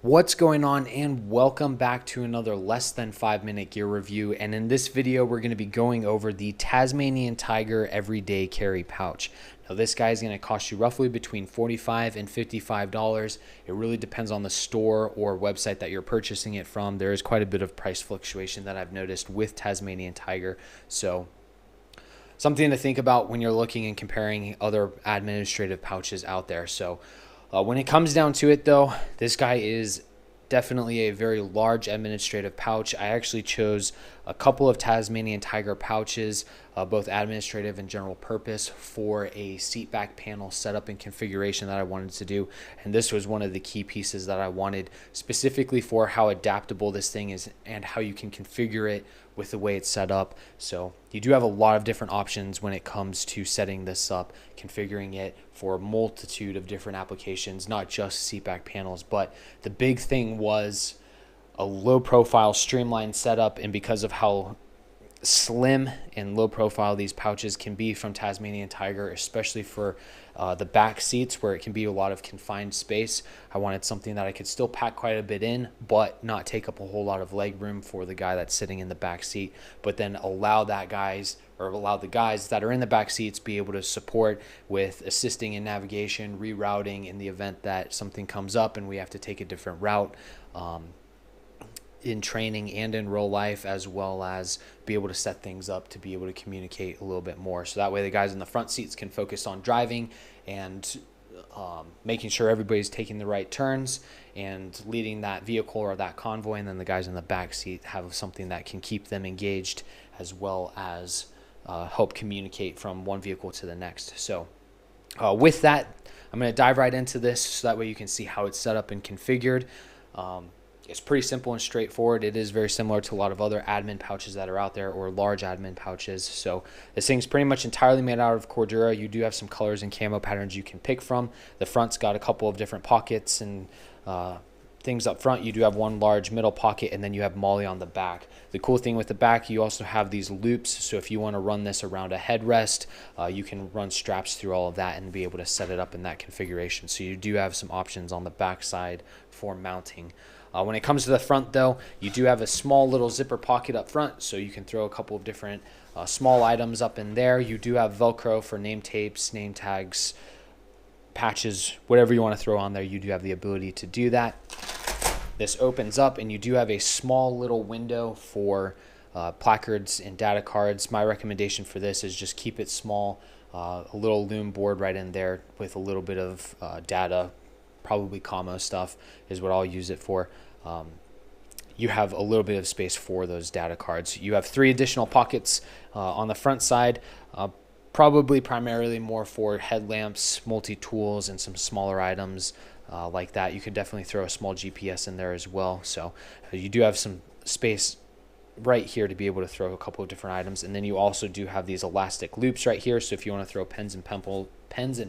What's going on, and welcome back to another less than 5 minute gear review. And in this video we're going to be going over the Tasmanian Tiger everyday carry pouch. Now this guy is going to cost you roughly between $45 and $55. It really depends on the store or website that you're purchasing it from. There is quite a bit of price fluctuation that I've noticed with Tasmanian Tiger, so something to think about when you're looking and comparing other administrative pouches out there. So when it comes down to it though, this guy is definitely a very large administrative pouch. I actually chose a couple of Tasmanian Tiger pouches, both administrative and general purpose, for a seat back panel setup and configuration that I wanted to do. And this was one of the key pieces that I wanted, specifically for how adaptable this thing is and how you can configure it with the way it's set up. So you do have a lot of different options when it comes to setting this up, configuring it for a multitude of different applications, not just seat back panels. But the big thing was a low profile streamlined setup, and because of how slim and low profile these pouches can be from Tasmanian Tiger, especially for the back seats where it can be a lot of confined space, I wanted something that I could still pack quite a bit in but not take up a whole lot of leg room for the guy that's sitting in the back seat, but then allow the guys that are in the back seats be able to support with assisting in navigation, rerouting in the event that something comes up and we have to take a different route, in training and in real life, as well as be able to set things up to be able to communicate a little bit more. So that way the guys in the front seats can focus on driving and making sure everybody's taking the right turns and leading that vehicle or that convoy, and then the guys in the back seat have something that can keep them engaged as well as help communicate from one vehicle to the next. So with that, I'm going to dive right into this so that way you can see how it's set up and configured. It's pretty simple and straightforward. It is very similar to a lot of other admin pouches that are out there, or large admin pouches. So this thing's pretty much entirely made out of Cordura. You do have some colors and camo patterns you can pick from. The front's got a couple of different pockets and things up front. You do have one large middle pocket, and then you have MOLLE on the back. The cool thing with the back, you also have these loops, so if you want to run this around a headrest, you can run straps through all of that and be able to set it up in that configuration. So you do have some options on the back side for mounting. When it comes to the front though, you do have a small little zipper pocket up front, so you can throw a couple of different small items up in there. You do have Velcro for name tapes, name tags, patches, whatever you want to throw on there. You do have the ability to do that. This opens up and you do have a small little window for placards and data cards. My recommendation for this is just keep it small, a little loom board right in there with a little bit of data, probably commo stuff is what I'll use it for. You have a little bit of space for those data cards. You have 3 additional pockets on the front side, probably primarily more for headlamps, multi-tools, and some smaller items like that. You could definitely throw a small GPS in there as well. So you do have some space right here to be able to throw a couple of different items. And then you also do have these elastic loops right here, so if you want to throw pens and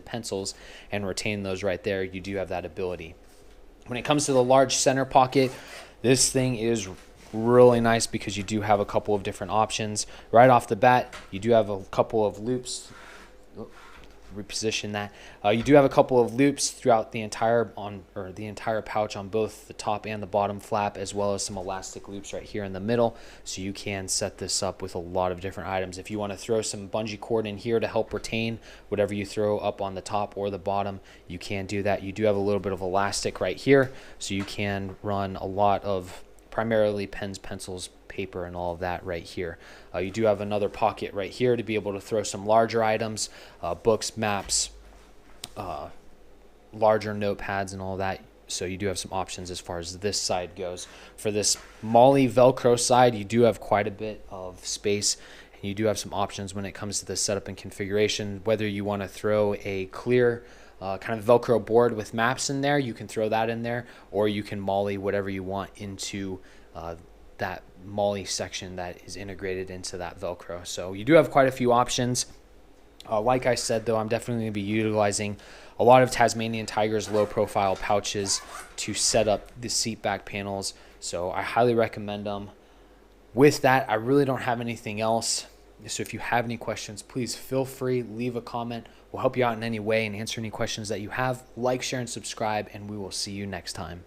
pencils and retain those right there, you do have that ability. When it comes to the large center pocket, this thing is really nice because you do have a couple of different options. Right off the bat, you do have a couple of loops. Reposition that. You do have a couple of loops throughout the entire pouch on both the top and the bottom flap, as well as some elastic loops right here in the middle, so you can set this up with a lot of different items. If you want to throw some bungee cord in here to help retain whatever you throw up on the top or the bottom, you can do that. You do have a little bit of elastic right here, so you can run a lot of primarily pens, pencils, paper, and all of that right here. You do have another pocket right here to be able to throw some larger items, books, maps, larger notepads, and all that. So you do have some options as far as this side goes. For this MOLLE Velcro side, you do have quite a bit of space, and you do have some options when it comes to the setup and configuration. Whether you want to throw a clear kind of Velcro board with maps in there, you can throw that in there, or you can MOLLE whatever you want into that MOLLE section that is integrated into that Velcro. So you do have quite a few options. Like I said though, I'm definitely going to be utilizing a lot of Tasmanian Tiger's low profile pouches to set up the seat back panels, so I highly recommend them. With that, I really don't have anything else. So if you have any questions, please feel free, leave a comment. We'll help you out in any way and answer any questions that you have. Like, share, and subscribe, and we will see you next time.